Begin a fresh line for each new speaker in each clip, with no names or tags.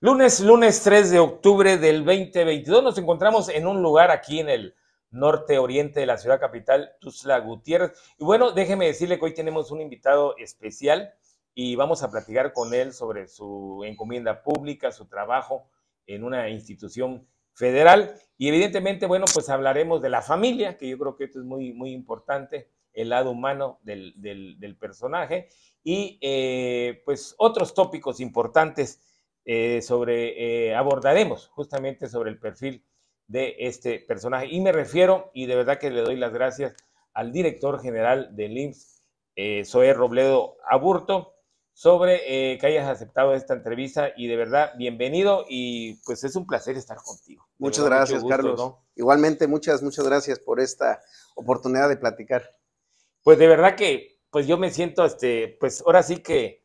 Lunes 3 de octubre del 2022. Nos encontramos en un lugar aquí en el norte oriente de la ciudad capital, Tuxtla Gutiérrez. Y bueno, déjeme decirle que hoy tenemos un invitado especial y vamos a platicar con él sobre su encomienda pública, su trabajo en una institución federal. Y evidentemente, bueno, pues hablaremos de la familia, que yo creo que esto es muy importante, el lado humano del personaje, y pues otros tópicos importantes abordaremos justamente sobre el perfil de este personaje. Y me refiero, y de verdad que le doy las gracias al director general del IMSS, Zoé Robledo Aburto, sobre que hayas aceptado esta entrevista y de verdad, bienvenido y pues es un placer estar contigo. De
Muchas
verdad,
gracias,
mucho gusto,
Carlos.
¿no?
Igualmente, muchas gracias por esta oportunidad de platicar.
Pues de verdad que pues yo me siento, pues ahora sí que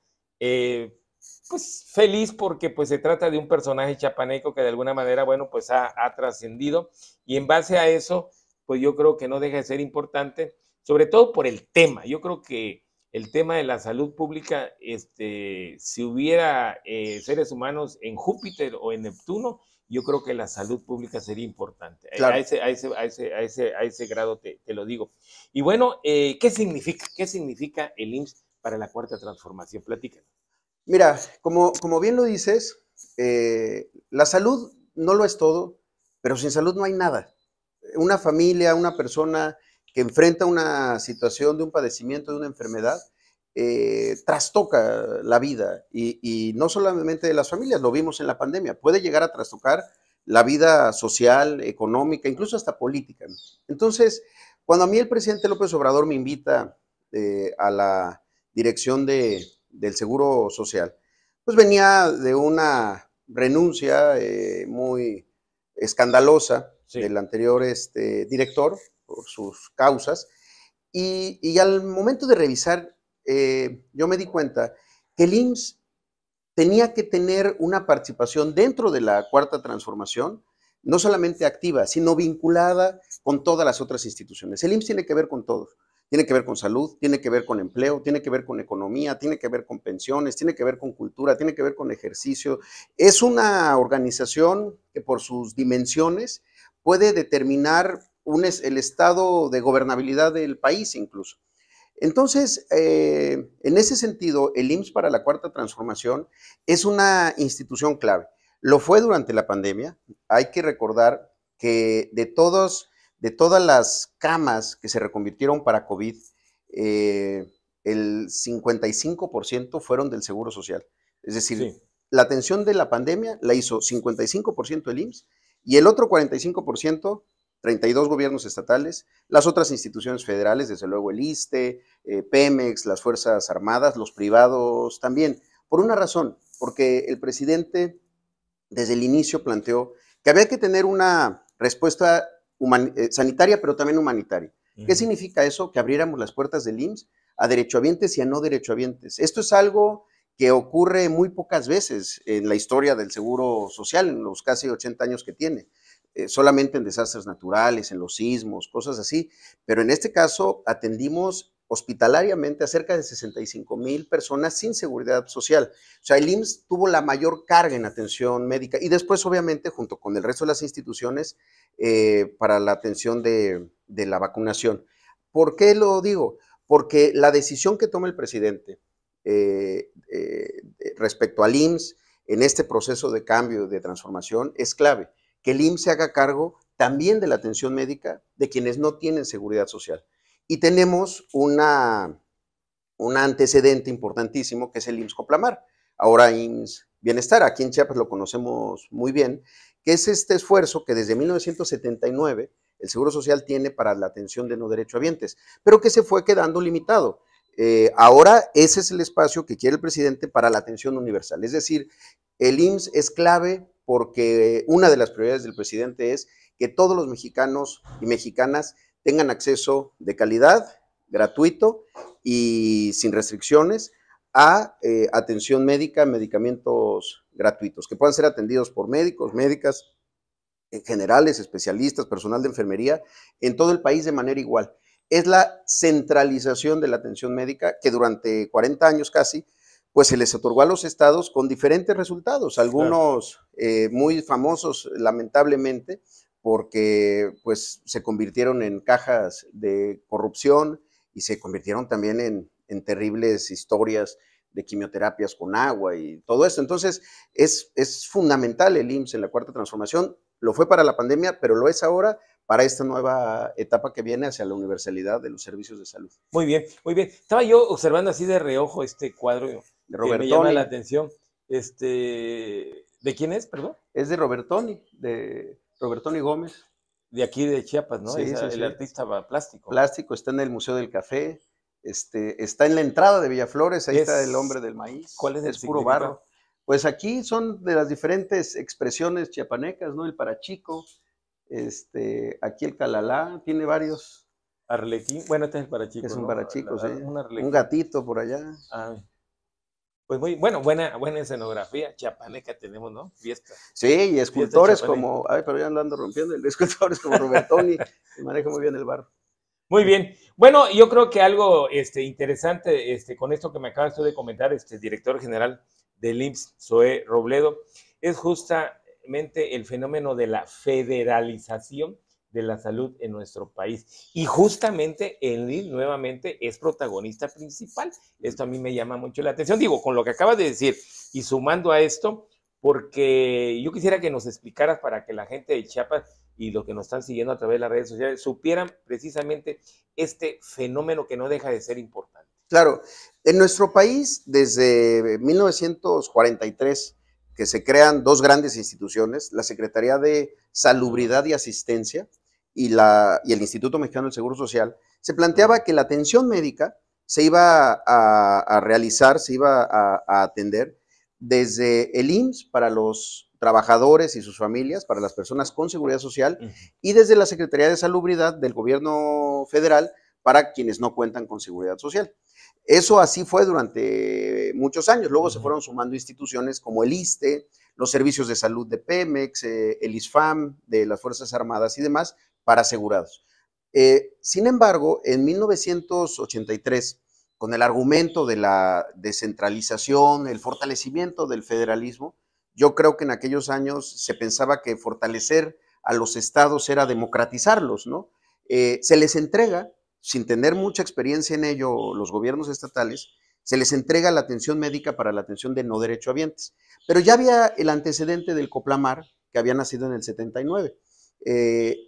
pues feliz porque pues se trata de un personaje chapaneco que de alguna manera, bueno, pues ha trascendido y en base a eso, pues yo creo que no deja de ser importante, sobre todo por el tema. Yo creo que el tema de la salud pública, si hubiera seres humanos en Júpiter o en Neptuno, yo creo que la salud pública sería importante. A
Claro.
ese grado te lo digo. Y bueno, ¿qué significa? ¿Qué significa el IMSS para la cuarta transformación? Platícanos.
Mira, como bien lo dices, la salud no lo es todo, pero sin salud no hay nada. Una familia, una persona que enfrenta una situación de un padecimiento, de una enfermedad, trastoca la vida y no solamente de las familias, lo vimos en la pandemia, puede llegar a trastocar la vida social, económica, incluso hasta política. Entonces, cuando a mí el presidente López Obrador me invita a la dirección del Seguro Social, pues venía de una renuncia muy escandalosa
Sí.
del anterior director por sus causas, y al momento de revisar, yo me di cuenta que el IMSS tenía que tener una participación dentro de la cuarta transformación, no solamente activa, sino vinculada con todas las otras instituciones. El IMSS tiene que ver con todos. Tiene que ver con salud, tiene que ver con empleo, tiene que ver con economía, tiene que ver con pensiones, tiene que ver con cultura, tiene que ver con ejercicio. Es una organización que por sus dimensiones puede determinar el estado de gobernabilidad del país incluso. Entonces, en ese sentido, el IMSS para la cuarta transformación es una institución clave. Lo fue durante la pandemia. Hay que recordar que de todas las camas que se reconvirtieron para COVID, el 55% fueron del Seguro Social. Es decir,
Sí.
la atención de la pandemia la hizo 55% el IMSS y el otro 45%, 32 gobiernos estatales, las otras instituciones federales, desde luego el ISSSTE, Pemex, las Fuerzas Armadas, los privados también. Por una razón, porque el presidente desde el inicio planteó que había que tener una respuesta sanitaria, pero también humanitaria. ¿Qué significa eso? Que abriéramos las puertas del IMSS a derechohabientes y a no derechohabientes. Esto es algo que ocurre muy pocas veces en la historia del Seguro Social, en los casi 80 años que tiene. Solamente en desastres naturales, en los sismos, cosas así, pero en este caso atendimos hospitalariamente a cerca de 65,000 personas sin seguridad social. O sea, el IMSS tuvo la mayor carga en atención médica y después, obviamente, junto con el resto de las instituciones, para la atención de la vacunación. ¿Por qué lo digo? Porque la decisión que toma el presidente respecto al IMSS en este proceso de cambio, de transformación, es clave. Que el IMSS se haga cargo también de la atención médica de quienes no tienen seguridad social. Y tenemos un antecedente importantísimo que es el IMSS Coplamar, ahora IMSS Bienestar. Aquí en Chiapas lo conocemos muy bien, que es este esfuerzo que desde 1979 el Seguro Social tiene para la atención de no derechohabientes, pero que se fue quedando limitado. Ahora ese es el espacio que quiere el presidente para la atención universal, es decir, el IMSS es clave porque una de las prioridades del presidente es que todos los mexicanos y mexicanas tengan acceso de calidad, gratuito y sin restricciones a atención médica, medicamentos gratuitos, que puedan ser atendidos por médicos, médicas, generales, especialistas, personal de enfermería, en todo el país de manera igual. Es la centralización de la atención médica que durante 40 años casi, pues se les otorgó a los estados con diferentes resultados, algunos muy famosos lamentablemente, porque pues se convirtieron en cajas de corrupción y se convirtieron también en terribles historias de quimioterapias con agua y todo esto. Entonces, es fundamental el IMSS en la cuarta transformación. Lo fue para la pandemia, pero lo es ahora para esta nueva etapa que viene hacia la universalidad de los servicios de salud.
Muy bien, muy bien. Estaba yo observando así de reojo este cuadro
De
que me llama la atención. ¿De quién es, perdón?
Es de Robertoni Gómez.
De aquí de Chiapas, ¿no?
Sí,
El artista plástico.
Plástico, está en el Museo del Café, está en la entrada de Villaflores, ahí está el hombre del maíz.
¿Cuál es el
puro barro. Pues aquí son de las diferentes expresiones chiapanecas, ¿no? El parachico, aquí el calalá, tiene varios.
Arlequín, bueno, este es el parachico.
Es un parachico, sí.
Un
gatito por allá.
Pues muy bueno, buena escenografía chiapaneca tenemos, ¿no? Fiesta.
Sí, y escultores como, pero ya ando rompiendo, escultores como Robertoni, que maneja muy bien el barro.
Muy bien. Bueno, yo creo que algo interesante con esto que me acabas tú de comentar, director general del IMSS, Zoé Robledo, es justamente el fenómeno de la federalización de la salud en nuestro país. Y justamente el IMSS nuevamente es protagonista principal. Esto a mí me llama mucho la atención. Digo, con lo que acabas de decir y sumando a esto, porque yo quisiera que nos explicaras para que la gente de Chiapas y los que nos están siguiendo a través de las redes sociales supieran precisamente este fenómeno que no deja de ser importante.
Claro, en nuestro país desde 1943 que se crean dos grandes instituciones, la Secretaría de Salubridad y Asistencia y el Instituto Mexicano del Seguro Social, se planteaba que la atención médica se iba a realizar, se iba a atender desde el IMSS para los trabajadores y sus familias, para las personas con seguridad social, y desde la Secretaría de Salubridad del Gobierno Federal para quienes no cuentan con seguridad social. Eso así fue durante muchos años. Luego se fueron sumando instituciones como el ISSSTE, los servicios de salud de Pemex, el ISFAM de las Fuerzas Armadas y demás para asegurados. Sin embargo, en 1983, con el argumento de la descentralización, el fortalecimiento del federalismo, yo creo que en aquellos años se pensaba que fortalecer a los estados era democratizarlos, ¿no? Se les entrega, sin tener mucha experiencia en ello, los gobiernos estatales, se les entrega la atención médica para la atención de no derechohabientes. Pero ya había el antecedente del Coplamar, que había nacido en el 79.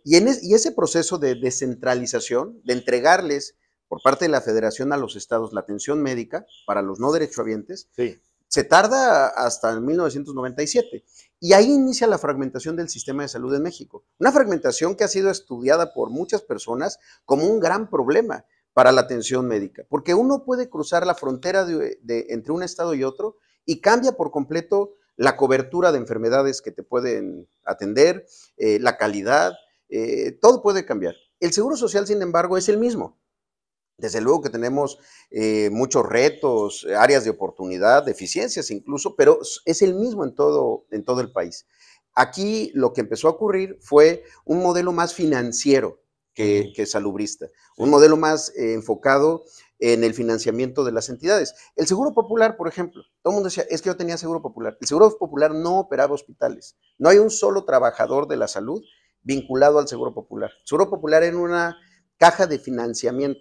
Y ese proceso de descentralización, de entregarles por parte de la Federación a los estados la atención médica para los no derechohabientes,
sí,
se tarda hasta 1997. Y ahí inicia la fragmentación del sistema de salud en México. Una fragmentación que ha sido estudiada por muchas personas como un gran problema para la atención médica, porque uno puede cruzar la frontera entre un estado y otro y cambia por completo la cobertura de enfermedades que te pueden atender, la calidad, todo puede cambiar. El Seguro Social, sin embargo, es el mismo. Desde luego que tenemos muchos retos, áreas de oportunidad, deficiencias incluso, pero es el mismo en todo el país. Aquí lo que empezó a ocurrir fue un modelo más financiero que salubrista, un modelo más enfocado en el financiamiento de las entidades. El Seguro Popular, por ejemplo, todo el mundo decía, es que yo tenía Seguro Popular. El Seguro Popular no operaba hospitales. No hay un solo trabajador de la salud vinculado al Seguro Popular. El Seguro Popular era una caja de financiamiento,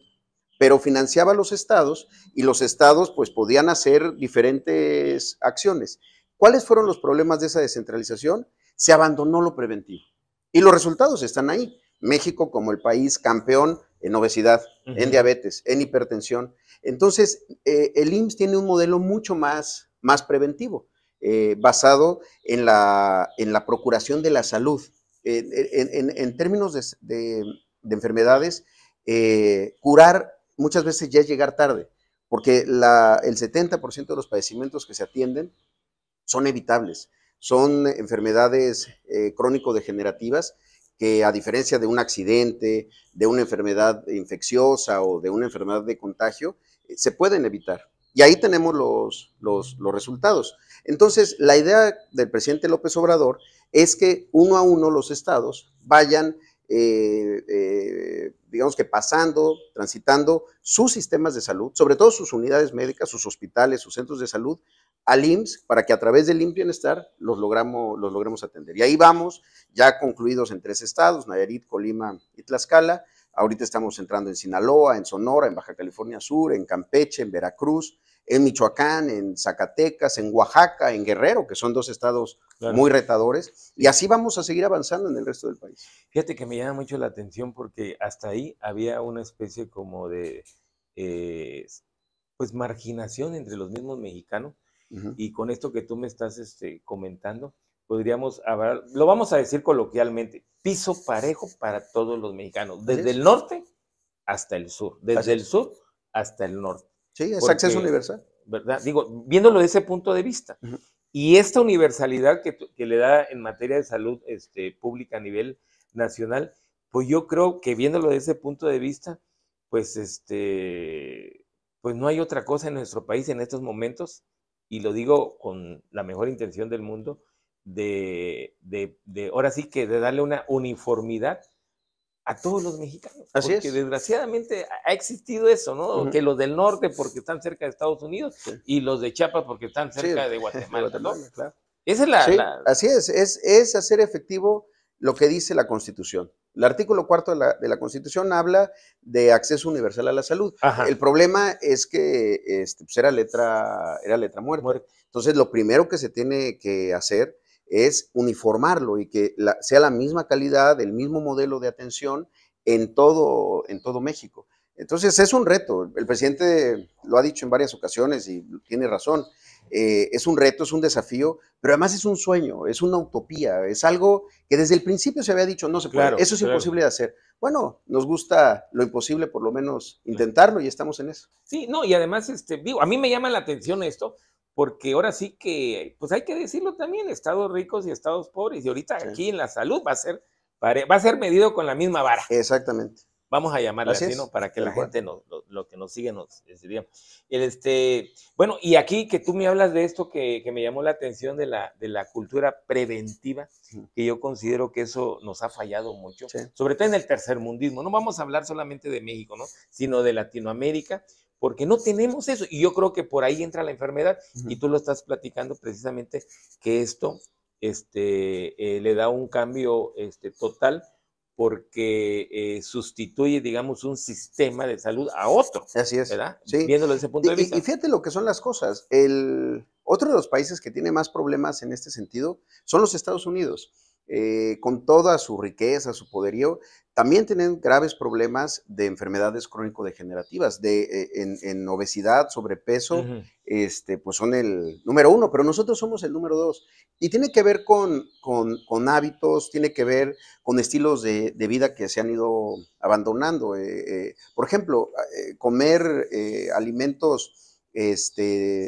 pero financiaba a los estados y los estados pues podían hacer diferentes acciones. ¿Cuáles fueron los problemas de esa descentralización? Se abandonó lo preventivo y los resultados están ahí. México como el país campeón en obesidad, en diabetes, en hipertensión. Entonces, el IMSS tiene un modelo mucho más preventivo, basado en la procuración de la salud. En términos de enfermedades, curar muchas veces ya es llegar tarde, porque el 70% de los padecimientos que se atienden son evitables. Son enfermedades crónico-degenerativas que, a diferencia de un accidente, de una enfermedad infecciosa o de una enfermedad de contagio, se pueden evitar. Y ahí tenemos los resultados. Entonces, la idea del presidente López Obrador es que uno a uno los estados vayan digamos que pasando, transitando sus sistemas de salud, sobre todo sus unidades médicas, sus hospitales, sus centros de salud, al IMSS, para que a través del IMSS Bienestar los logremos atender. Y ahí vamos, ya concluidos en 3 estados, Nayarit, Colima y Tlaxcala. Ahorita estamos entrando en Sinaloa, en Sonora, en Baja California Sur, en Campeche, en Veracruz, en Michoacán, en Zacatecas, en Oaxaca, en Guerrero, que son 2 estados muy retadores, y así vamos a seguir avanzando en el resto del país.
Fíjate que me llama mucho la atención porque hasta ahí había una especie como de pues marginación entre los mismos mexicanos, y con esto que tú me estás comentando, podríamos hablar, lo vamos a decir coloquialmente, piso parejo para todos los mexicanos, desde el norte hasta el sur, desde el sur hasta el norte.
Sí, es acceso universal.
¿Verdad? Digo, viéndolo desde ese punto de vista. Y esta universalidad que le da en materia de salud pública a nivel nacional, pues yo creo que viéndolo desde ese punto de vista, pues pues no hay otra cosa en nuestro país en estos momentos, y lo digo con la mejor intención del mundo, ahora sí que de darle una uniformidad a todos los mexicanos.
Así
porque desgraciadamente ha existido eso, ¿no? Que los del norte porque están cerca de Estados Unidos y los de Chiapas porque están cerca de Guatemala, ¿no?
Claro.
Esa es
así es hacer efectivo lo que dice la Constitución. El artículo 4 de la Constitución habla de acceso universal a la salud. El problema es que pues era letra muerta. Entonces, lo primero que se tiene que hacer es uniformarlo y que sea la misma calidad, el mismo modelo de atención en todo México. Entonces, es un reto. El presidente lo ha dicho en varias ocasiones y tiene razón. Es un reto, es un desafío, pero además es un sueño, es una utopía, es algo que desde el principio se había dicho, no se puede, eso es imposible de hacer. Bueno, nos gusta lo imposible, por lo menos intentarlo, y estamos en eso.
Sí, no, y además, digo, a mí me llama la atención esto, porque ahora sí que, pues hay que decirlo también, estados ricos y estados pobres, y ahorita aquí en la salud va a ser medido con la misma vara.
Exactamente.
Vamos a llamarle así, ¿no? Para que la gente, lo que nos sigue, nos diría. Bueno, y aquí que tú me hablas de esto que me llamó la atención de la cultura preventiva, que yo considero que eso nos ha fallado mucho, sobre todo en el tercermundismo. No vamos a hablar solamente de México, ¿no? Sino de Latinoamérica, porque no tenemos eso. Y yo creo que por ahí entra la enfermedad, y tú lo estás platicando precisamente, que esto le da un cambio total, porque sustituye, digamos, un sistema de salud a otro.
Así es.
¿Verdad?
Sí.
Viéndolo desde ese punto de vista.
Y fíjate lo que son las cosas. Otro de los países que tiene más problemas en este sentido son los Estados Unidos. Con toda su riqueza, su poderío, también tienen graves problemas de enfermedades crónico-degenerativas, en obesidad, sobrepeso, pues son el número 1, pero nosotros somos el número 2. Y tiene que ver con hábitos, tiene que ver con estilos de vida que se han ido abandonando. Por ejemplo, comer alimentos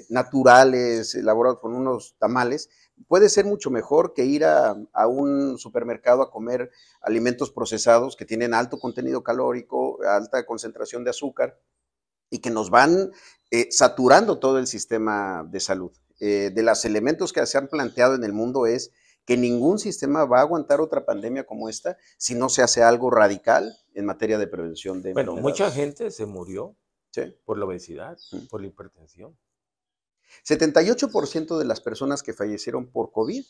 naturales, elaborados con unos tamales, puede ser mucho mejor que ir a un supermercado a comer alimentos procesados que tienen alto contenido calórico, alta concentración de azúcar y que nos van saturando todo el sistema de salud. De los elementos que se han planteado en el mundo es que ningún sistema va a aguantar otra pandemia como esta si no se hace algo radical en materia de prevención de enfermedades.
Mucha gente se murió por la obesidad, por la hipertensión.
78% de las personas que fallecieron por COVID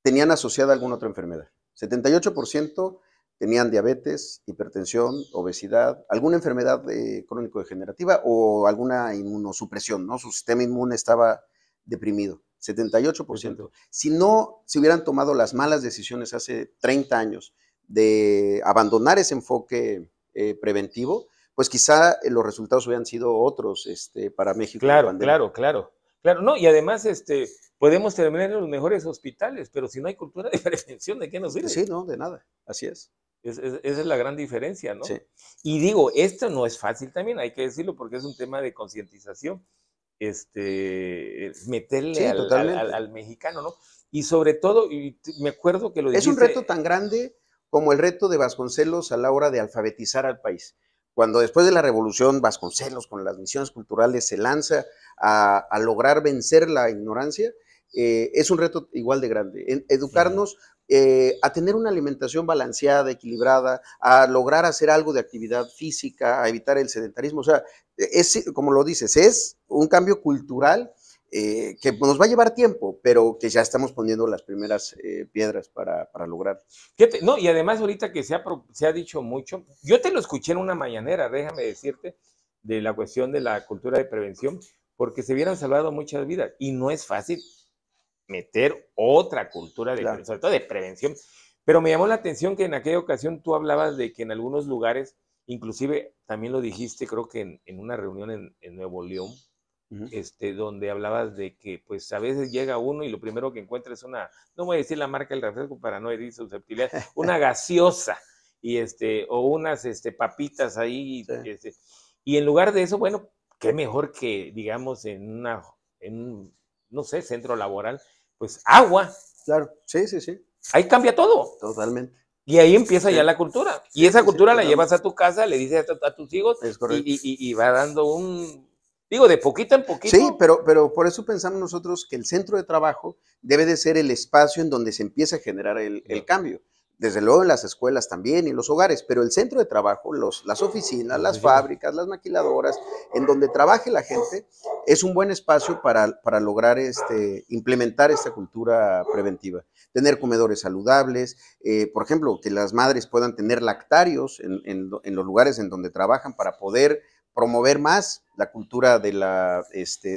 tenían asociada alguna otra enfermedad. 78% tenían diabetes, hipertensión, obesidad, alguna enfermedad crónico-degenerativa o alguna inmunosupresión, ¿no? Su sistema inmune estaba deprimido. 78%. Si no se hubieran tomado las malas decisiones hace 30 años de abandonar ese enfoque preventivo, pues quizá los resultados hubieran sido otros para México.
Claro, no, y además podemos terminar en los mejores hospitales, pero si no hay cultura de prevención, ¿de qué nos sirve?
Sí, no, de nada, así es.
Esa es la gran diferencia, ¿no?
Sí.
Y digo, esto no es fácil también, hay que decirlo, porque es un tema de concientización, meterle al mexicano, ¿no? Y sobre todo, y me acuerdo que lo dijiste.
Es un reto tan grande como el reto de Vasconcelos a la hora de alfabetizar al país. Cuando después de la revolución Vasconcelos con las misiones culturales se lanza a lograr vencer la ignorancia, es un reto igual de grande. Educarnos a tener una alimentación balanceada, equilibrada, a lograr hacer algo de actividad física, a evitar el sedentarismo. O sea, es, como lo dices, es un cambio cultural que nos va a llevar tiempo, pero que ya estamos poniendo las primeras piedras para lograr.
No, y además ahorita que se ha dicho mucho, yo te lo escuché en una mañanera, déjame decirte, de la cuestión de la cultura de prevención, porque se hubieran salvado muchas vidas, y no es fácil meter otra cultura,
Claro.
sobre todo de prevención, pero me llamó la atención que en aquella ocasión tú hablabas de que en algunos lugares, inclusive también lo dijiste, creo que en una reunión en Nuevo León, donde hablabas de que pues a veces llega uno y lo primero que encuentra es una, no voy a decir la marca del refresco para no herir susceptibilidad, una gaseosa y o unas papitas ahí,
Sí.
y en lugar de eso, bueno, qué mejor que digamos no sé, centro laboral, pues agua.
Claro, sí, sí, sí.
Ahí cambia todo.
Totalmente.
Y ahí empieza
Sí.
ya la cultura.
Sí,
Y esa
sí,
cultura
sí,
la llevas a tu casa, le dices a tus hijos
es correcto.
y va dando digo, de poquito en poquito.
Sí, pero por eso pensamos nosotros que el centro de trabajo debe de ser el espacio en donde se empieza a generar el cambio. Desde luego en las escuelas también y en los hogares, pero el centro de trabajo, las oficinas, las fábricas, las maquiladoras, en donde trabaje la gente, es un buen espacio para lograr implementar esta cultura preventiva. Tener comedores saludables, por ejemplo, que las madres puedan tener lactarios en los lugares en donde trabajan para poder promover más la cultura de la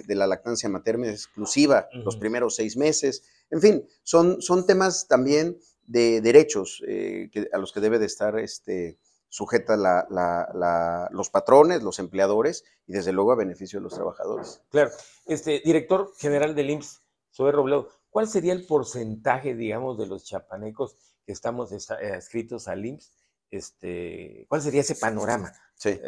lactancia materna exclusiva los primeros 6 meses. En fin, son temas también de derechos a los que debe de estar sujeta los patrones, los empleadores y desde luego a beneficio de los trabajadores.
Claro. Director general del IMSS, Zoe Robledo, ¿cuál sería el porcentaje, digamos, de los chapanecos que estamos adscritos al IMSS? ¿Cuál sería ese panorama?
Sí.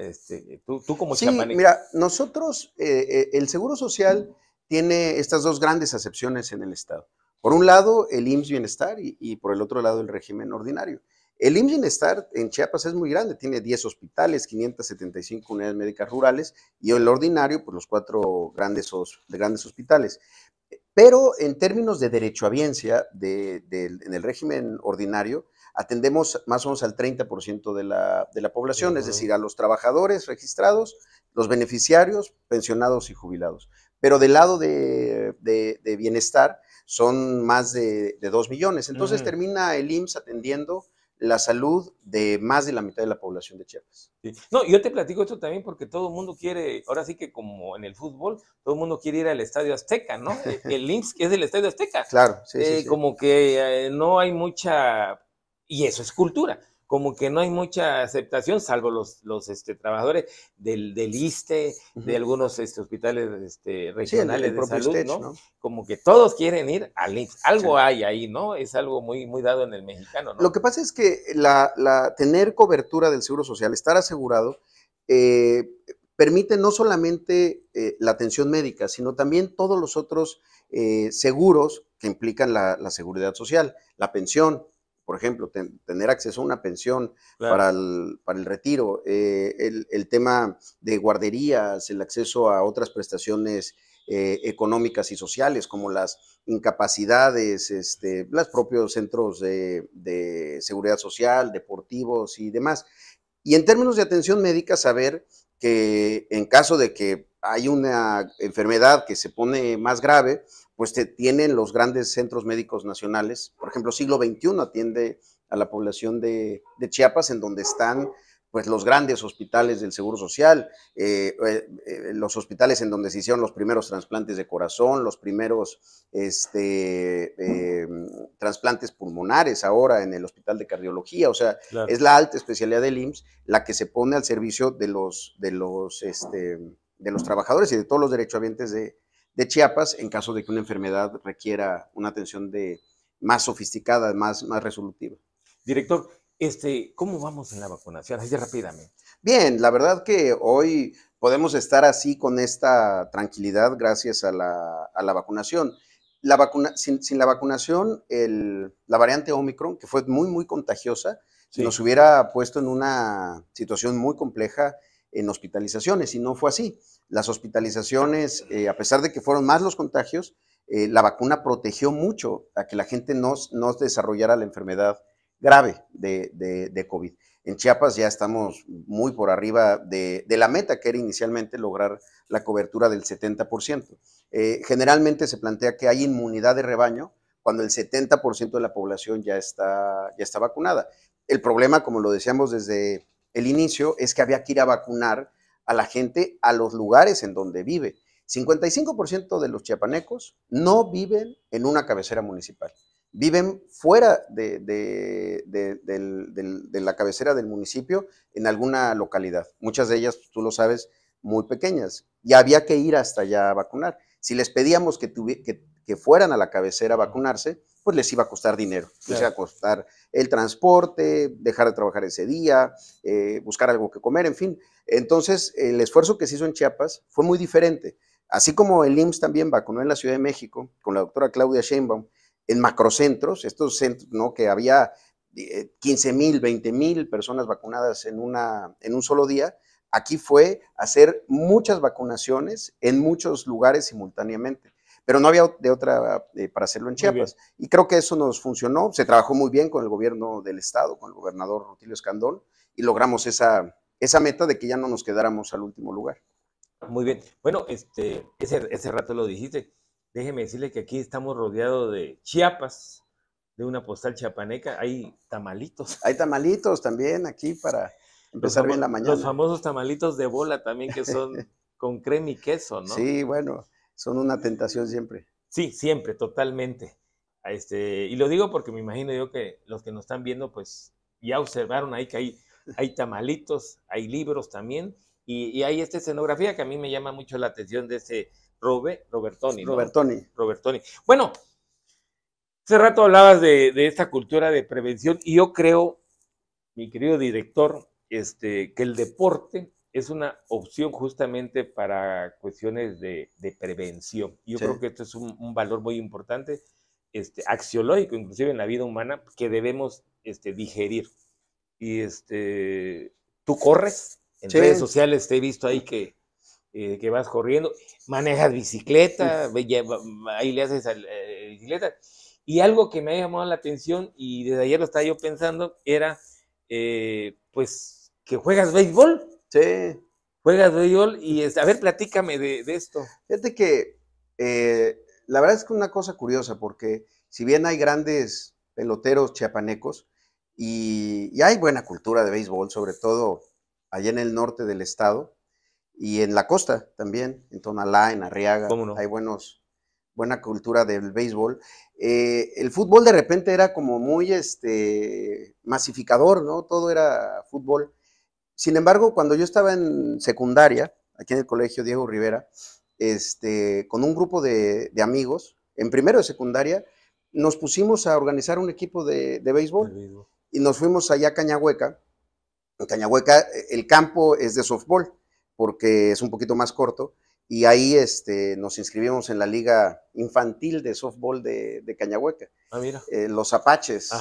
Tú como
Sí,
chapaneco.
mira, nosotros, el Seguro Social tiene estas dos grandes acepciones en el Estado. Por un lado, el IMSS Bienestar y por el otro lado, el régimen ordinario. El IMSS Bienestar en Chiapas es muy grande, tiene 10 hospitales, 575 unidades médicas rurales y el ordinario, pues los 4 grandes hospitales. Pero en términos de derechohabiencia en el régimen ordinario, atendemos más o menos al 30% de la población, es decir, a los trabajadores registrados, los beneficiarios, pensionados y jubilados. Pero del lado de bienestar son más de 2 millones. Entonces termina el IMSS atendiendo la salud de más de la mitad de la población de Chiapas.
Sí. No, yo te platico esto también porque todo el mundo quiere, ahora sí que como en el fútbol, todo el mundo quiere ir al Estadio Azteca, ¿no? El IMSS es el Estadio Azteca.
Claro, sí, sí, sí.
Como que no hay mucha, y eso es cultura, como que no hay mucha aceptación, salvo los trabajadores del ISSSTE, de algunos hospitales regionales
el
de salud,
Stage,
¿no? Como que todos quieren ir al IMSS. Algo hay ahí, ¿no? Es algo muy, muy dado en el mexicano, ¿no?
Lo que pasa es que tener cobertura del Seguro Social, estar asegurado, permite no solamente la atención médica, sino también todos los otros seguros que implican la seguridad social, la pensión, por ejemplo, tener acceso a una pensión para el retiro, el tema de guarderías, el acceso a otras prestaciones económicas y sociales, como las incapacidades, los propios centros de seguridad social, deportivos y demás. Y en términos de atención médica, saber que en caso de que hay una enfermedad que se pone más grave, pues tienen los grandes centros médicos nacionales. Por ejemplo, Siglo XXI atiende a la población de Chiapas, en donde están pues los grandes hospitales del Seguro Social, los hospitales en donde se hicieron los primeros trasplantes de corazón, los primeros trasplantes pulmonares ahora en el Hospital de Cardiología. O sea, es la alta especialidad del IMSS la que se pone al servicio de los trabajadores y de todos los derechohabientes de Chiapas en caso de que una enfermedad requiera una atención más sofisticada, más resolutiva.
Director, ¿cómo vamos en la vacunación? Así rápidamente.
Bien, la verdad que hoy podemos estar así con esta tranquilidad gracias a la vacunación. Sin la vacunación, la variante Omicron, que fue muy, muy contagiosa, sí, nos hubiera puesto en una situación muy compleja en hospitalizaciones, y no fue así. Las hospitalizaciones, a pesar de que fueron más los contagios, la vacuna protegió mucho a que la gente no desarrollara la enfermedad grave de COVID. En Chiapas ya estamos muy por arriba de la meta que era inicialmente lograr la cobertura del 70%. Generalmente se plantea que hay inmunidad de rebaño cuando el 70% de la población ya está vacunada. El problema, como lo decíamos desde el inicio, es que había que ir a vacunar a la gente a los lugares en donde vive. 55% de los chiapanecos no viven en una cabecera municipal. Viven fuera de la cabecera del municipio en alguna localidad. Muchas de ellas, tú lo sabes, muy pequeñas. Y había que ir hasta allá a vacunar. Si les pedíamos que fueran a la cabecera a vacunarse, pues les iba a costar dinero. Les iba a costar el transporte, dejar de trabajar ese día, buscar algo que comer, en fin. Entonces, el esfuerzo que se hizo en Chiapas fue muy diferente. Así como el IMSS también vacunó en la Ciudad de México, con la doctora Claudia Sheinbaum, en macrocentros, estos centros, ¿no? Que había 15,000, 20,000 personas vacunadas en un solo día. Aquí fue hacer muchas vacunaciones en muchos lugares simultáneamente, pero no había de otra para hacerlo en Chiapas. Y creo que eso nos funcionó, se trabajó muy bien con el gobierno del estado, con el gobernador Rutilio Escandón, y logramos esa meta de que ya no nos quedáramos al último lugar.
Muy bien. Bueno, ese rato lo dijiste. Déjeme decirle que aquí estamos rodeados de Chiapas, de una postal chiapaneca. Hay tamalitos.
Hay tamalitos también aquí para empezar bien la mañana.
Los famosos tamalitos de bola también, que son con crema y queso, ¿no?
Sí, bueno, son una tentación siempre.
Sí, siempre, totalmente. Y lo digo porque me imagino yo que los que nos están viendo, pues ya observaron ahí que hay tamalitos, hay libros también, y hay esta escenografía que a mí me llama mucho la atención de ese Robertoni, ¿no? Robertoni. Bueno, hace rato hablabas de esta cultura de prevención, y yo creo, mi querido director, que el deporte es una opción justamente para cuestiones de prevención. Yo creo que esto es un valor muy importante, axiológico, inclusive en la vida humana, que debemos digerir. Y tú corres, en redes sociales te he visto ahí que vas corriendo, manejas bicicleta, ahí le haces bicicleta. Y algo que me ha llamado la atención, y desde ayer lo estaba yo pensando, era pues que juegas béisbol.
Sí.
Juegas béisbol y a ver, platícame de esto.
Fíjate que la verdad es que una cosa curiosa, porque si bien hay grandes peloteros chiapanecos y hay buena cultura de béisbol, sobre todo allá en el norte del estado y en la costa también, en Tonalá, en Arriaga,
¿Cómo no?
hay buena cultura del béisbol. El fútbol de repente era como muy masificador, ¿no? Todo era fútbol. Sin embargo, cuando yo estaba en secundaria, aquí en el colegio Diego Rivera, con un grupo de amigos, en primero de secundaria, nos pusimos a organizar un equipo de béisbol y nos fuimos allá a Cañahueca. En Cañahueca el campo es de softball, porque es un poquito más corto, y ahí nos inscribimos en la liga infantil de softball de Cañahueca.
Ah, mira.
Los Apaches.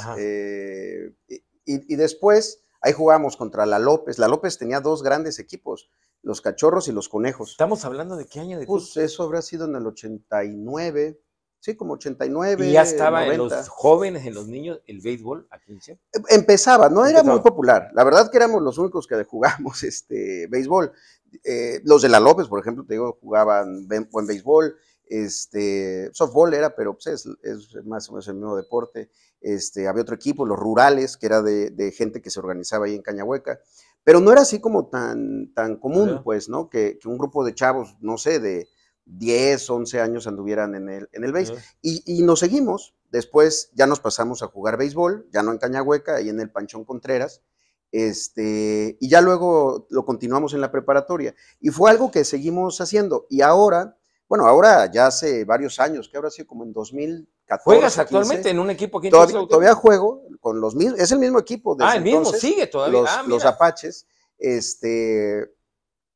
Y después ahí jugábamos contra la López. La López tenía dos grandes equipos, los Cachorros y los Conejos.
¿Estamos hablando de qué año?
Pues eso habrá sido en el 89, sí, como 89,
¿Y ya estaba
90.
en los jóvenes, en los niños, el béisbol aquí en Chiapas?
Empezaba, no era muy popular. La verdad que éramos los únicos que jugamos béisbol. Los de la López, por ejemplo, te digo, jugaban buen béisbol. Softball era, pero pues es más o menos el mismo deporte. Había otro equipo, los Rurales, que era de gente que se organizaba ahí en Cañahueca, pero no era así como tan común, pues, ¿no? Que un grupo de chavos, no sé, de 10, 11 años anduvieran en el béis. Y nos seguimos. Después ya nos pasamos a jugar béisbol, ya no en Cañahueca, ahí en el Panchón Contreras. Y ya luego lo continuamos en la preparatoria. Y fue algo que seguimos haciendo. Y ahora, bueno, ahora ya hace varios años, que ahora sí, como en 2014.
¿Juegas actualmente 15, en un equipo aquí?
Todavía juego con los mismos, es el mismo equipo.
El mismo sigue todavía.
Los Apaches.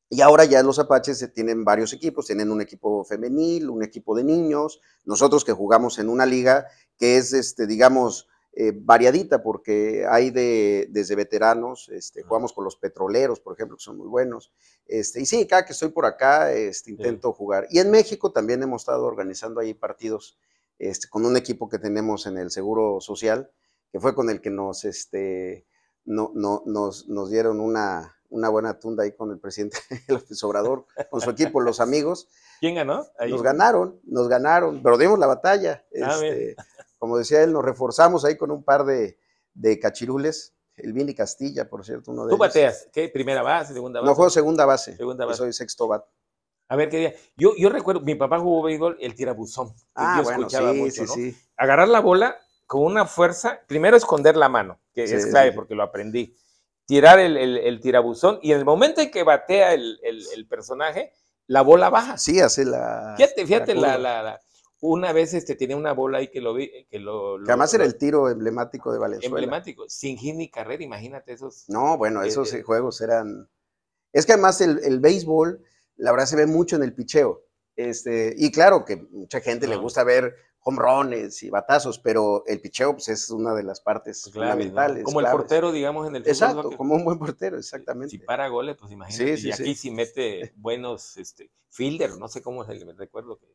Y ahora ya los Apaches tienen varios equipos, tienen un equipo femenil, un equipo de niños, nosotros que jugamos en una liga que es, digamos, variadita, porque hay desde veteranos, jugamos con los petroleros, por ejemplo, que son muy buenos, y sí, cada que estoy por acá, intento jugar. Y en México también hemos estado organizando ahí partidos, con un equipo que tenemos en el Seguro Social, que fue con el que nos dieron una buena tunda ahí con el presidente López Obrador, con su equipo, los amigos.
¿Quién ganó? Ahí.
Nos ganaron, pero dimos la batalla. Como decía él, nos reforzamos ahí con un par de cachirules. El Vini Castilla, por cierto, uno de ellos.
¿Tú bateas? ¿Qué? ¿Primera base, segunda base?
No, juego segunda base.
Segunda base.
Soy sexto bat.
A ver, ¿qué día? Yo recuerdo, mi papá jugó béisbol, el tirabuzón.
Ah,
yo
bueno,
escuchaba
sí,
mucho,
sí,
¿no?
sí.
Agarrar la bola con una fuerza, primero esconder la mano, que
Sí,
es clave
sí.
porque lo aprendí. Tirar el tirabuzón y en el momento en que batea el personaje, la bola baja.
Sí, hace la.
Fíjate, una vez tenía una bola ahí que lo vi. Que
además era el tiro emblemático de Valenzuela.
Emblemático, sin hit ni carrera, imagínate esos.
No, bueno, esos juegos eran. Es que además el béisbol, la verdad, se ve mucho en el picheo. Y claro que mucha gente le gusta ver home runs y batazos, pero el picheo pues, es una de las partes fundamentales.
¿No? Como claves. El portero, digamos, en el
fútbol. Exacto, como un buen portero, exactamente.
Si para goles, pues imagínate.
Sí,
y aquí
sí
mete buenos fielder, no sé cómo es el, me recuerdo que.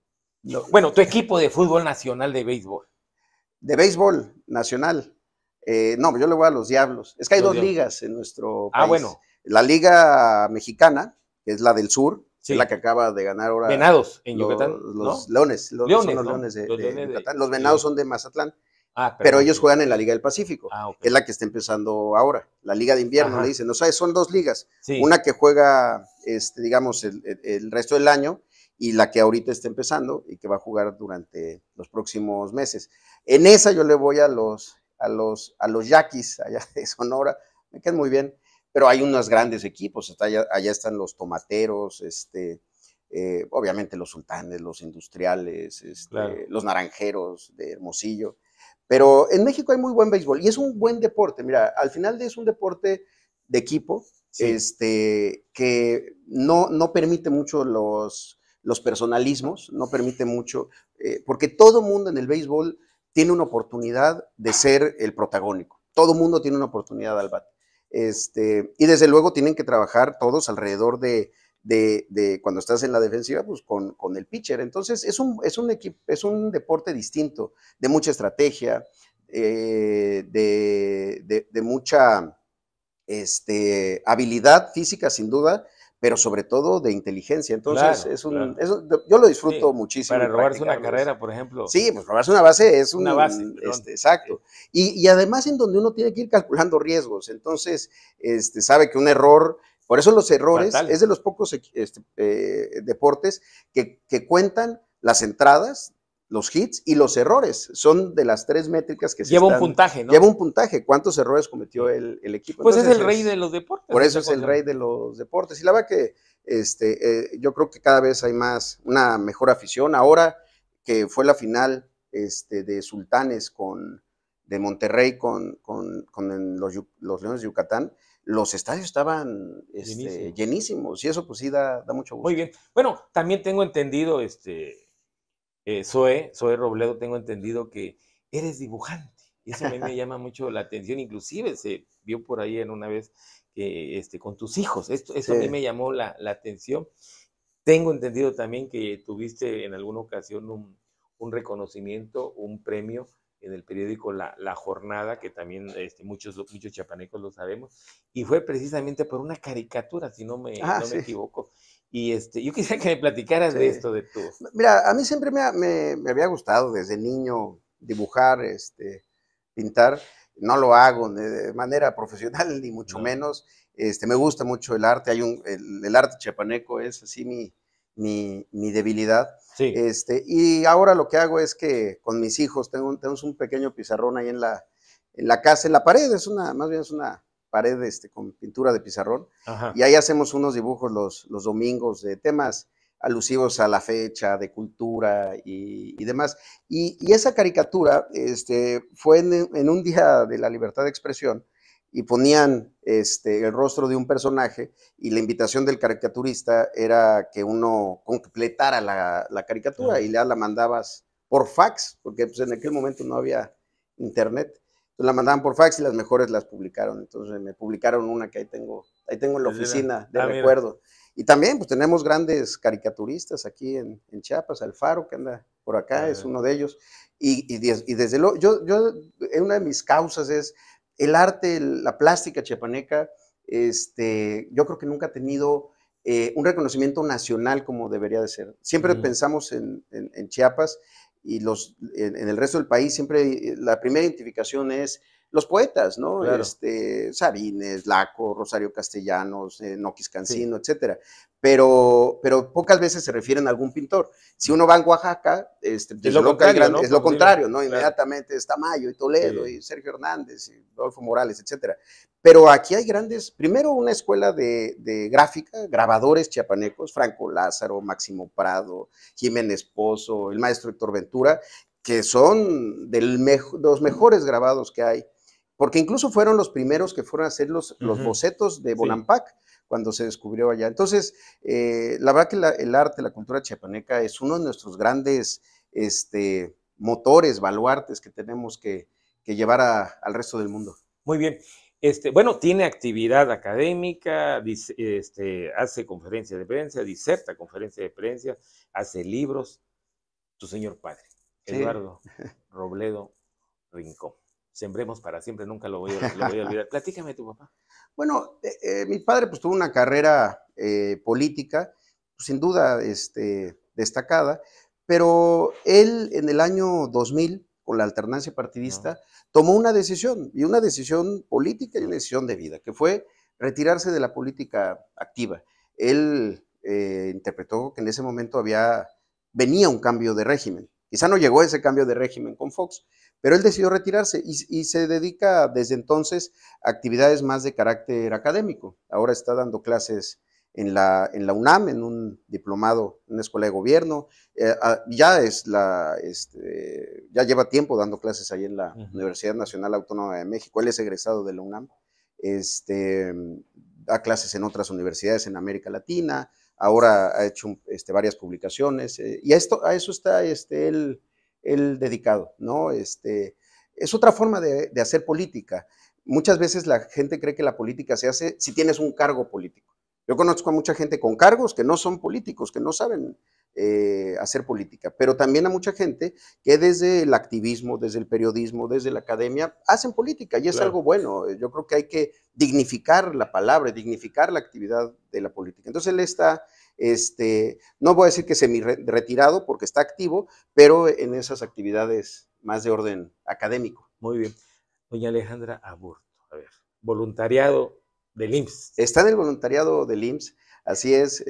No. Bueno, tu equipo de fútbol nacional de béisbol.
De béisbol nacional. No, yo le voy a los Diablos. Es que hay dos ligas en nuestro país.
Bueno.
La Liga Mexicana, que es la del sur, sí, es la que acaba de ganar ahora.
Venados en Yucatán.
Los
¿no?
Leones. Son los Leones de Yucatán. Los Venados son de Mazatlán. Pero ellos juegan en la Liga del Pacífico, que es la que está empezando ahora. La Liga de Invierno, le dicen. O sea, son dos ligas. Sí. Una que juega, digamos, el resto del año, y la que ahorita está empezando y que va a jugar durante los próximos meses. En esa yo le voy a los Yaquis, allá de Sonora, me quedan muy bien, pero hay unos grandes equipos, allá están los Tomateros, obviamente los Sultanes, los Industriales, claro, los Naranjeros de Hermosillo, pero en México hay muy buen béisbol y es un buen deporte. Mira, al final es un deporte de equipo, sí, que no permite mucho los personalismos, no permite mucho, porque todo mundo en el béisbol tiene una oportunidad de ser el protagónico. Todo mundo tiene una oportunidad al bate. Y desde luego tienen que trabajar todos alrededor de cuando estás en la defensiva, pues con el pitcher. Entonces es un deporte distinto, de mucha estrategia, de mucha habilidad física, sin duda, pero sobre todo de inteligencia. Entonces, claro, yo lo disfruto, sí, muchísimo.
Para robarse una carrera, por ejemplo.
Sí, pues robarse una base es
una base.
Exacto. Y además en donde uno tiene que ir calculando riesgos. Entonces, sabe que un error, por eso los errores, fatal, es de los pocos deportes que cuentan las entradas, los hits y los errores. Son de las tres métricas que
lleva un puntaje, ¿no?
Lleva un puntaje. ¿Cuántos errores cometió el equipo?
Pues entonces, es el rey de los deportes.
Por eso es el rey de los deportes. Y la verdad que yo creo que cada vez hay una mejor afición. Ahora que fue la final de Sultanes de Monterrey con los Leones de Yucatán, los estadios estaban llenísimos. Y eso pues sí da mucho gusto.
Muy bien. Bueno, también tengo entendido, Zoe Robledo, tengo entendido que eres dibujante, y eso a mí me llama mucho la atención, inclusive se vio por ahí en una vez que con tus hijos, eso sí, a mí me llamó la atención. Tengo entendido también que tuviste en alguna ocasión un reconocimiento, un premio en el periódico La Jornada, que también muchos chapanecos lo sabemos, y fue precisamente por una caricatura, si no me equivoco. Y yo quisiera que me platicaras de esto, de tu...
Mira, a mí siempre me había gustado desde niño dibujar, pintar. No lo hago de manera profesional, ni mucho menos. Me gusta mucho el arte. El arte chapaneco es así mi debilidad.
Sí.
Y ahora lo que hago es que con mis hijos tenemos un pequeño pizarrón ahí en la casa, en la pared, más bien es una pared con pintura de pizarrón. Ajá. Y ahí hacemos unos dibujos los domingos de temas alusivos a la fecha, de cultura y demás. Y esa caricatura fue en un día de la libertad de expresión, y ponían el rostro de un personaje, y la invitación del caricaturista era que uno completara la caricatura, y ya la mandabas por fax, porque pues, en aquel momento no había internet. Entonces la mandaban por fax y las mejores las publicaron. Entonces me publicaron una que ahí tengo en la oficina de recuerdo. Mira. Y también pues tenemos grandes caricaturistas aquí en Chiapas, Alfaro, que anda por acá, es uno de ellos. Y desde luego, una de mis causas es el arte, la plástica chiapaneca. Yo creo que nunca ha tenido un reconocimiento nacional como debería de ser. Siempre pensamos en Chiapas y en el resto del país siempre la primera identificación es los poetas, ¿no?
Claro.
Sabines, Laco, Rosario Castellanos, Noquis Cancino, sí, etcétera. Pero pocas veces se refieren a algún pintor. Si uno va a Oaxaca,
es lo contrario, ¿no?
Es lo contrario, ¿no? Claro. Inmediatamente está Mayo y Toledo, sí, y Sergio Hernández y Rodolfo Morales, etcétera. Pero aquí hay grandes, primero una escuela de gráfica, grabadores chiapanecos, Franco Lázaro, Máximo Prado, Jiménez Pozo, el maestro Héctor Ventura, que son de los mejores grabados que hay, porque incluso fueron los primeros que fueron a hacer los bocetos de Bonampak, sí, cuando se descubrió allá. Entonces, la verdad que el arte, la cultura chiapaneca es uno de nuestros grandes motores, baluartes que tenemos que llevar al resto del mundo.
Muy bien. Bueno, tiene actividad académica, hace conferencias de prensa, diserta conferencias de prensa, hace libros. Tu señor padre, sí, Eduardo Robledo Rincón. Sembremos para siempre, nunca lo voy a olvidar. Platícame de tu papá.
Bueno, mi padre pues tuvo una carrera política, pues, sin duda destacada, pero él en el año 2000, con la alternancia partidista, tomó una decisión política y una decisión de vida, que fue retirarse de la política activa. Él interpretó que en ese momento venía un cambio de régimen. Quizá no llegó ese cambio de régimen con Fox, pero él decidió retirarse y se dedica desde entonces a actividades más de carácter académico. Ahora está dando clases en la UNAM, en un diplomado en una escuela de gobierno. Ya lleva tiempo dando clases ahí en la Universidad Nacional Autónoma de México. Él es egresado de la UNAM. Da clases en otras universidades en América Latina. Ahora ha hecho varias publicaciones y a eso está él dedicado, ¿no? Es otra forma de hacer política. Muchas veces la gente cree que la política se hace si tienes un cargo político. Yo conozco a mucha gente con cargos que no son políticos, que no saben hacer política, pero también a mucha gente que desde el activismo, desde el periodismo, desde la academia, hacen política y es claro, algo bueno. Yo creo que hay que dignificar la palabra, dignificar la actividad de la política. Entonces él está, no voy a decir que semi-retirado porque está activo, pero en esas actividades más de orden académico.
Muy bien. Doña Alejandra Aburto, a ver, voluntariado del IMSS.
Está en el voluntariado del IMSS. Así es,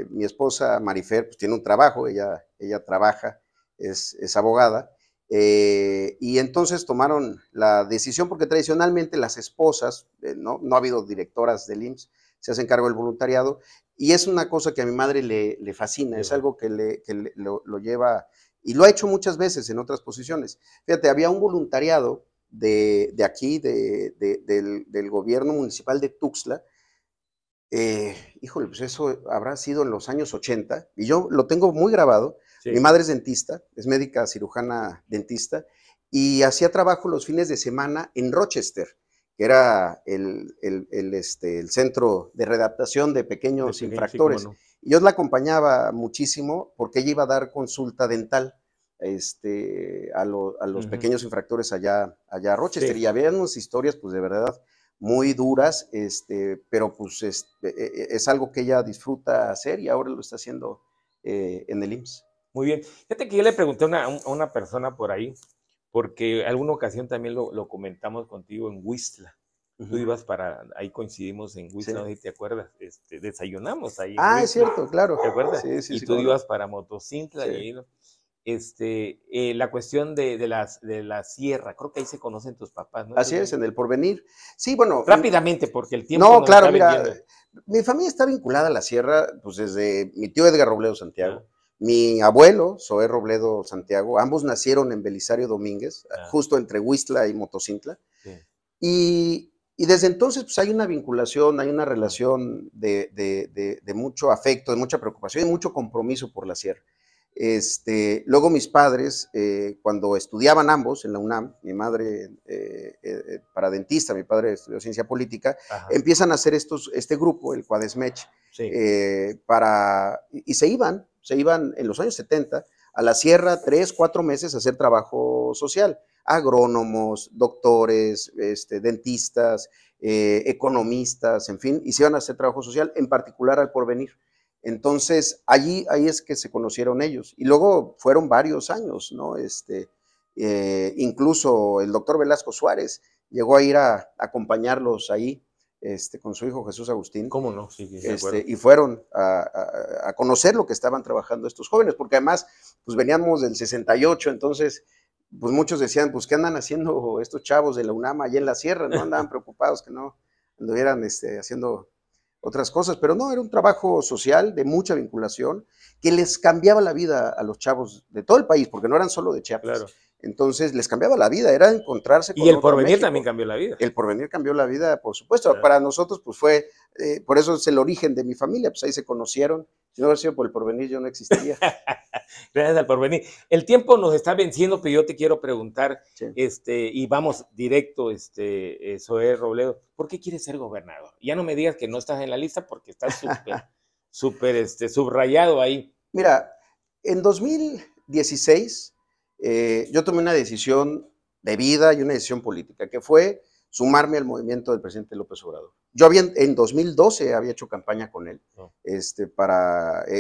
mi esposa Marifer pues, tiene un trabajo, ella trabaja, es abogada, y entonces tomaron la decisión, porque tradicionalmente las esposas, no ha habido directoras del IMSS, se hacen cargo del voluntariado, y es una cosa que a mi madre le fascina, es algo que lo lleva, y lo ha hecho muchas veces en otras posiciones. Fíjate, había un voluntariado de aquí, del gobierno municipal de Tuxtla. Híjole, pues eso habrá sido en los años 80 y yo lo tengo muy grabado. Sí. Mi madre es dentista, es médica cirujana dentista y hacía trabajo los fines de semana en Rochester, que era el centro de readaptación de pequeños infractores. Sí, no. Y yo la acompañaba muchísimo porque ella iba a dar consulta dental a los pequeños infractores allá a Rochester. Sí. Y había unas historias, pues de verdad, muy duras, pero pues es algo que ella disfruta hacer y ahora lo está haciendo en el IMSS.
Muy bien. Fíjate que yo le pregunté a una persona por ahí, porque alguna ocasión también lo comentamos contigo en Huistla. Tú ibas ahí coincidimos en Huistla, no sé si te acuerdas, desayunamos ahí.
Es cierto, claro.
¿Te acuerdas?
Sí,
y tú ibas para Motocintla y ahí, la cuestión de la sierra, creo que ahí se conocen tus papás, ¿no?
Así es, en el Porvenir. Sí, bueno.
Rápidamente, porque el tiempo
no claro, mira, mi familia está vinculada a la sierra, pues desde mi tío Edgar Robledo Santiago, mi abuelo, Zoé Robledo Santiago, ambos nacieron en Belisario Domínguez, justo entre Huistla y Motocintla. Sí. Y desde entonces, pues hay una vinculación, hay una relación de mucho afecto, de mucha preocupación y mucho compromiso por la sierra. Luego mis padres, cuando estudiaban ambos en la UNAM, mi madre para dentista, mi padre estudió ciencia política,
Ajá.
empiezan a hacer este grupo, el Cuadesmech,
Sí.
y se iban en los años 70 a la sierra 3, 4 meses a hacer trabajo social, agrónomos, doctores, dentistas, economistas, en fin, y se iban a hacer trabajo social, en particular al Porvenir. Entonces, ahí es que se conocieron ellos. Y luego fueron varios años, ¿no? Incluso el doctor Velasco Suárez llegó a ir a acompañarlos ahí, con su hijo Jesús Agustín.
¿Cómo no? Sí, sí, de acuerdo.
Y fueron a conocer lo que estaban trabajando estos jóvenes, porque además, pues veníamos del 68, entonces, pues muchos decían, pues, ¿qué andan haciendo estos chavos de la UNAM allá en la sierra? ¿No? Andaban preocupados que no anduvieran haciendo otras cosas, pero no, era un trabajo social de mucha vinculación que les cambiaba la vida a los chavos de todo el país, porque no eran solo de Chiapas.
Claro.
Entonces les cambiaba la vida, era encontrarse con
Y el
otro
Porvenir
México.
también cambió la vida.
El Porvenir cambió la vida, por supuesto.
Claro.
Para nosotros, pues fue, por eso es el origen de mi familia, pues ahí se conocieron. Si no hubiera sido por el Porvenir, yo no existiría.
Gracias al Porvenir. El tiempo nos está venciendo, pero yo te quiero preguntar,
Sí.
y vamos directo, Zoé Robledo, ¿por qué quieres ser gobernador? Ya no me digas que no estás en la lista porque estás súper subrayado ahí.
Mira, en 2016 yo tomé una decisión de vida y una decisión política, que fue sumarme al movimiento del presidente López Obrador. Yo en 2012 había hecho campaña con él,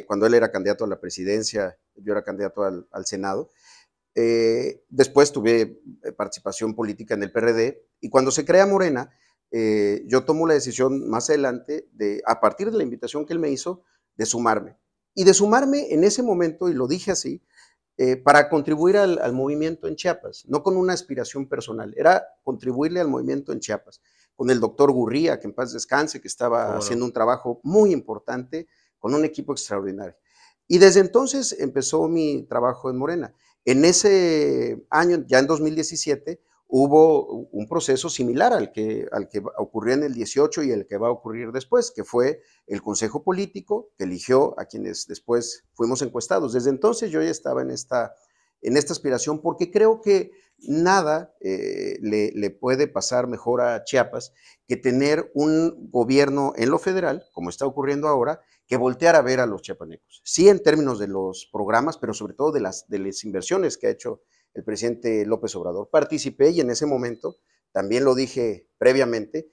cuando él era candidato a la presidencia, yo era candidato al Senado. Después tuve participación política en el PRD, y cuando se crea Morena, yo tomo la decisión más adelante, a partir de la invitación que él me hizo, de sumarme. Y de sumarme en ese momento, y lo dije así, para contribuir al movimiento en Chiapas, no con una aspiración personal, era contribuirle al movimiento en Chiapas, con el doctor Gurría, que en paz descanse, que estaba haciendo un trabajo muy importante, con un equipo extraordinario. Y desde entonces empezó mi trabajo en Morena. En ese año, ya en 2017, hubo un proceso similar al que ocurrió en el 18 y el que va a ocurrir después, que fue el Consejo Político que eligió a quienes después fuimos encuestados. Desde entonces yo ya estaba en esta aspiración, porque creo que nada le puede pasar mejor a Chiapas que tener un gobierno en lo federal, como está ocurriendo ahora, que voltear a ver a los chiapanecos. Sí, en términos de los programas, pero sobre todo de las inversiones que ha hecho el presidente López Obrador. Participé, y en ese momento, también lo dije previamente,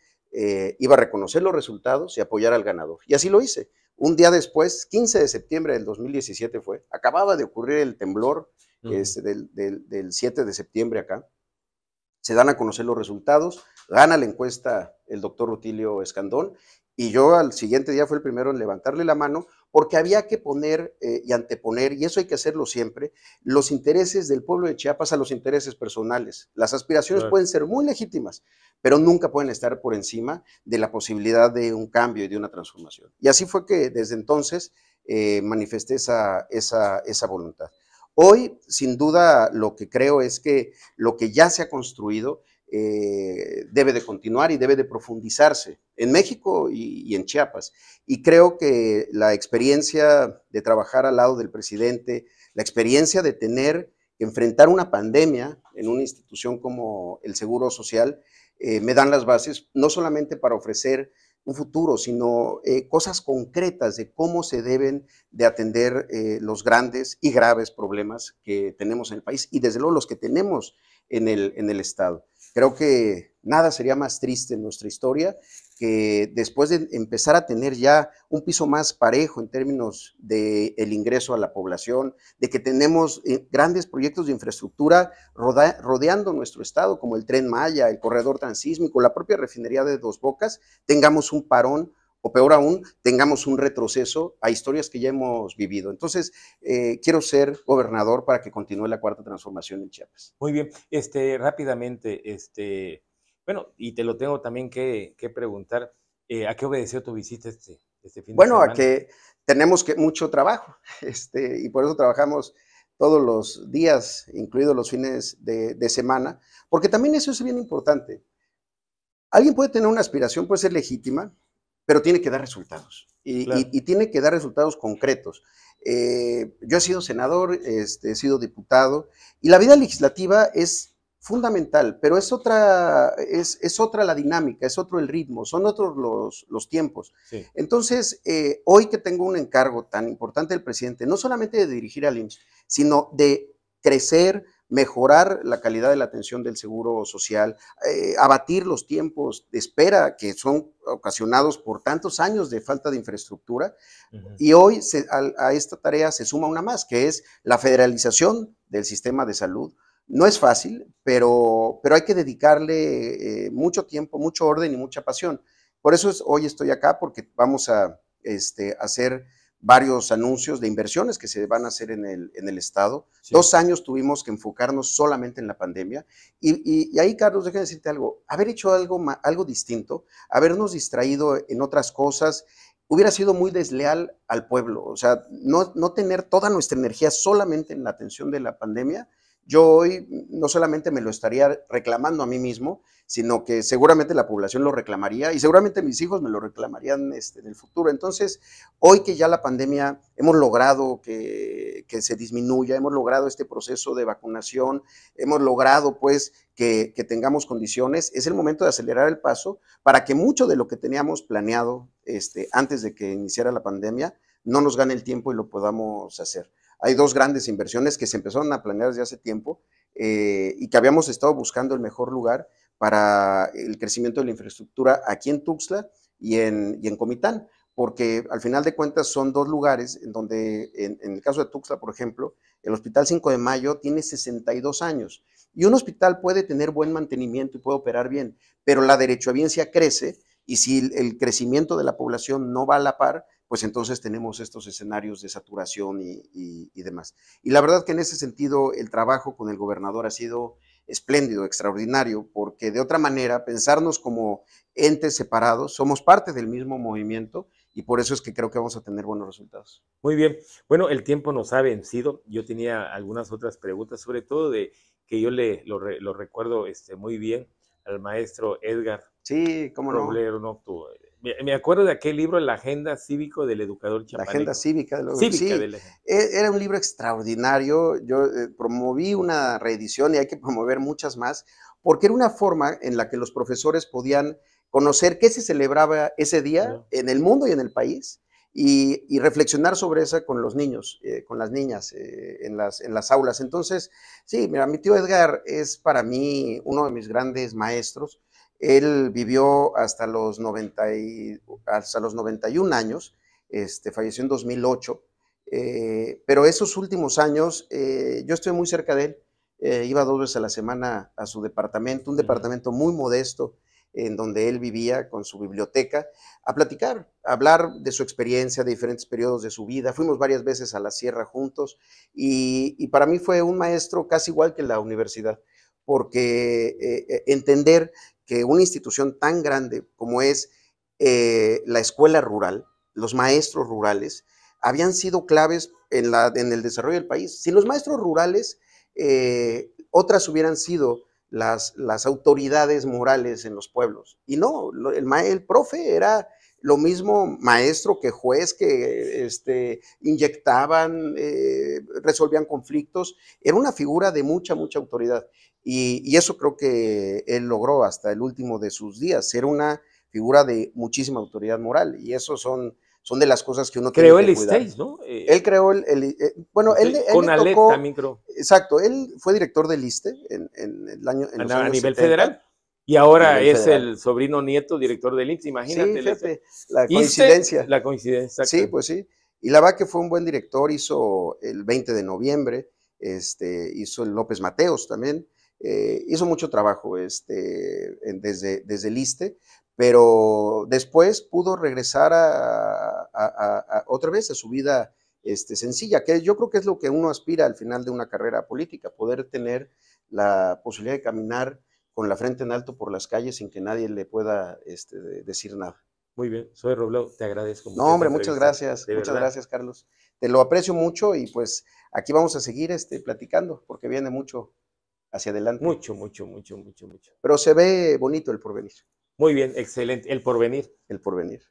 iba a reconocer los resultados y apoyar al ganador. Y así lo hice. Un día después, 15 de septiembre del 2017 acababa de ocurrir el temblor del 7 de septiembre acá. Se dan a conocer los resultados, gana la encuesta el doctor Rutilio Escandón, y yo al siguiente día fue el primero en levantarle la mano, porque había que poner y anteponer, y eso hay que hacerlo siempre, los intereses del pueblo de Chiapas a los intereses personales. Las aspiraciones pueden ser muy legítimas, pero nunca pueden estar por encima de la posibilidad de un cambio y de una transformación. Y así fue que desde entonces manifesté esa voluntad. Hoy, sin duda, lo que creo es que lo que ya se ha construido debe de continuar y debe de profundizarse en México y en Chiapas. Y creo que la experiencia de trabajar al lado del presidente, la experiencia de tener que enfrentar una pandemia en una institución como el Seguro Social, me dan las bases no solamente para ofrecer un futuro, sino cosas concretas de cómo se deben de atender los grandes y graves problemas que tenemos en el país, y desde luego los que tenemos en el Estado. Creo que nada sería más triste en nuestra historia que después de empezar a tener ya un piso más parejo en términos del ingreso a la población, de que tenemos grandes proyectos de infraestructura rodeando nuestro estado, como el Tren Maya, el corredor transísmico, la propia refinería de Dos Bocas, tengamos un parón, o peor aún, tengamos un retroceso a historias que ya hemos vivido. Entonces, quiero ser gobernador para que continúe la cuarta transformación en Chiapas.
Muy bien, rápidamente, bueno, y te lo tengo también que preguntar, ¿a qué obedeció tu visita este fin de semana?
Bueno, a que tenemos mucho trabajo, y por eso trabajamos todos los días, incluidos los fines de semana, porque también eso es bien importante. Alguien puede tener una aspiración, puede ser legítima, pero tiene que dar resultados
Claro.
y tiene que dar resultados concretos. Yo he sido senador, he sido diputado y la vida legislativa es fundamental, pero es otra la dinámica, es otro el ritmo, son otros los tiempos.
Sí.
Entonces, hoy que tengo un encargo tan importante del presidente, no solamente de dirigir al IMSS, sino de crecer, mejorar la calidad de la atención del seguro social, abatir los tiempos de espera que son ocasionados por tantos años de falta de infraestructura. Y hoy a esta tarea se suma una más, que es la federalización del sistema de salud. No es fácil, pero hay que dedicarle mucho tiempo, mucho orden y mucha pasión. Por eso hoy estoy acá, porque vamos a hacer varios anuncios de inversiones que se van a hacer en el Estado. Sí. 2 años tuvimos que enfocarnos solamente en la pandemia. Y ahí, Carlos, déjame decirte algo. Haber hecho algo distinto, habernos distraído en otras cosas, hubiera sido muy desleal al pueblo. O sea, no tener toda nuestra energía solamente en la atención de la pandemia. Yo hoy no solamente me lo estaría reclamando a mí mismo, sino que seguramente la población lo reclamaría y seguramente mis hijos me lo reclamarían en el futuro. Entonces, hoy que ya la pandemia hemos logrado que se disminuya, hemos logrado este proceso de vacunación, hemos logrado pues que tengamos condiciones, es el momento de acelerar el paso para que mucho de lo que teníamos planeado antes de que iniciara la pandemia no nos gane el tiempo y lo podamos hacer. Hay 2 grandes inversiones que se empezaron a planear desde hace tiempo y que habíamos estado buscando el mejor lugar para el crecimiento de la infraestructura aquí en Tuxtla y en Comitán, porque al final de cuentas son 2 lugares en donde, en el caso de Tuxtla, por ejemplo, el Hospital 5 de Mayo tiene 62 años y un hospital puede tener buen mantenimiento y puede operar bien, pero la derechohabiencia crece y si el crecimiento de la población no va a la par, pues entonces tenemos estos escenarios de saturación y demás. Y la verdad que en ese sentido el trabajo con el gobernador ha sido espléndido, extraordinario, porque de otra manera pensarnos como entes separados, somos parte del mismo movimiento y por eso es que creo que vamos a tener buenos resultados.
Muy bien. Bueno, el tiempo nos ha vencido. Yo tenía algunas otras preguntas, sobre todo de que yo lo recuerdo muy bien al maestro Edgar.
Sí, cómo no.
Roblero, no tú. Me acuerdo de aquel libro, La Agenda Cívico del Educador Chapaneco.
La Agenda Cívica. Sí, era un libro extraordinario. Yo promoví una reedición y hay que promover muchas más, porque era una forma en la que los profesores podían conocer qué se celebraba ese día en el mundo y en el país y reflexionar sobre eso con los niños, con las niñas en las aulas. Entonces, sí, mira, mi tío Edgar es para mí uno de mis grandes maestros. Él vivió hasta los 91 años, falleció en 2008, pero esos últimos años yo estoy muy cerca de él, iba 2 veces a la semana a su departamento, un departamento muy modesto, en donde él vivía con su biblioteca, a platicar, a hablar de su experiencia, de diferentes periodos de su vida. Fuimos varias veces a la sierra juntos y para mí fue un maestro casi igual que la universidad, porque entender que una institución tan grande como es la escuela rural, los maestros rurales, habían sido claves en el desarrollo del país. Sin los maestros rurales, otras hubieran sido las autoridades morales en los pueblos. Y no, el profe era lo mismo maestro que juez, que inyectaban, resolvían conflictos. Era una figura de mucha autoridad. Y eso creo que él logró hasta el último de sus días, ser una figura de muchísima autoridad moral. Y eso son de las cosas que uno
creó
tiene que cuidar.
Creó el ISTEI, ¿no?
Él creó bueno, él
con
le
Alep
tocó,
también creo.
Exacto, él fue director del ISSSTE en los años
a nivel
70,
federal. Y ahora es federal. El sobrino nieto director del IMSS, imagínate.
Sí, fíjate, la coincidencia.
La coincidencia,
exacto. Sí, pues sí. Y la verdad que fue un buen director, hizo el 20 de noviembre, hizo el López Mateos también, hizo mucho trabajo desde el ISSSTE, pero después pudo regresar otra vez a su vida sencilla, que yo creo que es lo que uno aspira al final de una carrera política, poder tener la posibilidad de caminar con la frente en alto por las calles sin que nadie le pueda decir nada.
Muy bien, soy Robledo, te agradezco mucho.
No, hombre, muchas gracias, Carlos. Te lo aprecio mucho y pues aquí vamos a seguir platicando porque viene mucho hacia adelante.
Mucho.
Pero se ve bonito el porvenir.
Muy bien, excelente, el porvenir.
El porvenir.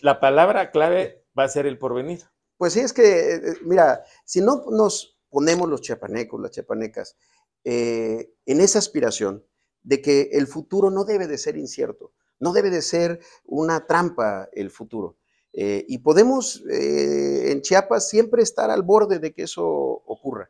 la palabra clave va a ser el porvenir.
Pues sí, es que, mira, si no nos ponemos los chiapanecos, las chiapanecas, en esa aspiración de que el futuro no debe de ser incierto, no debe de ser una trampa el futuro. Y podemos en Chiapas siempre estar al borde de que eso ocurra.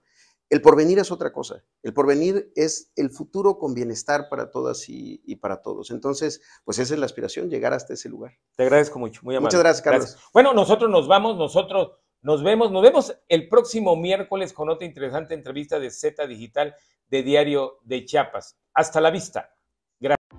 El porvenir es otra cosa. El porvenir es el futuro con bienestar para todas y para todos. Entonces, pues esa es la aspiración, llegar hasta ese lugar.
Te agradezco mucho, muy
Muchas
amable.
gracias, Carlos.
Gracias. Bueno, nosotros nos vamos, nosotros nos vemos el próximo miércoles con otra interesante entrevista de Z Digital de Diario de Chiapas. Hasta la vista. Gracias.